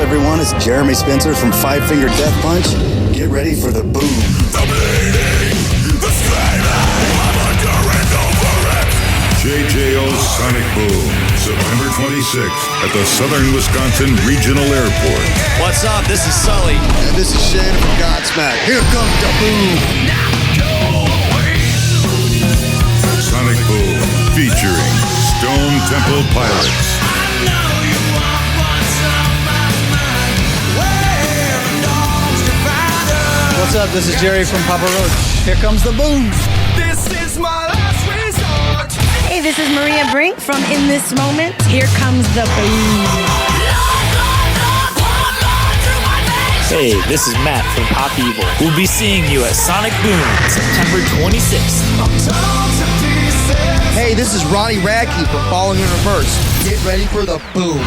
everyone? It's Jeremy Spencer from Five Finger Death Punch. Get ready for the boom. The bleeding, the screaming, I'm under and over it. JJO Sonic Boom, September 26th at the Southern Wisconsin Regional Airport. What's up? This is Sully. And this is Shane from Godsmack. Here comes the boom. Sonic Boom, featuring Stone Temple Pilots. What's up? This is Jerry from Papa Roach. Here comes the boom. This is my last resort. Hey, this is Maria Brink from In This Moment. Here comes the boom. Hey, this is Matt from Pop Evil. We'll be seeing you at Sonic Boom September 26th. Hey, this is Ronnie Radke from Falling in Reverse. Get ready for the boom.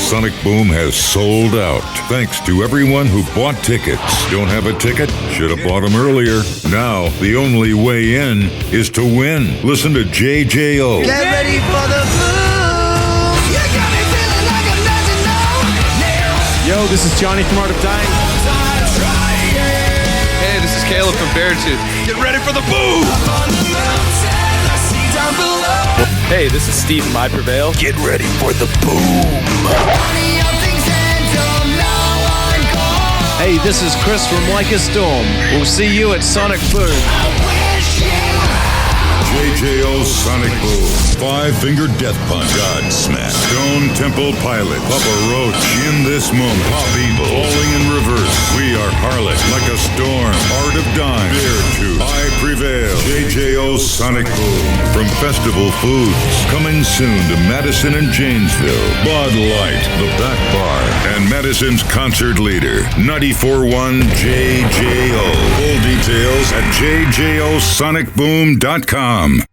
Sonic Boom has sold out. Thanks to everyone who bought tickets. Don't have a ticket? Should have bought them earlier. Now, the only way in is to win. Listen to JJO. Get ready for the boom. You got me feeling like a legend now. Yo, this is Johnny from Art of Dying. Hey, this is Caleb from Beartooth. Get ready for the boom! Hey, this is Steve from I Prevail. Get ready for the boom. Hey, this is Chris from Like a Storm. We'll see you at Sonic Boom. JJO Sonic Boom, Five Finger Death Punch, Godsmack, Stone Temple Pilot, Papa Roach, In This Moment, Pop Evil, Falling in Reverse, We Are Harlot, Like a Storm, Art of Dying, Beartooth, I Prevail, JJO Sonic Boom. From Festival Foods, coming soon to Madison and Janesville, Bud Light, The Back Bar, and Madison's concert leader, 94.1 JJO. Full details at jjosonicboom.com.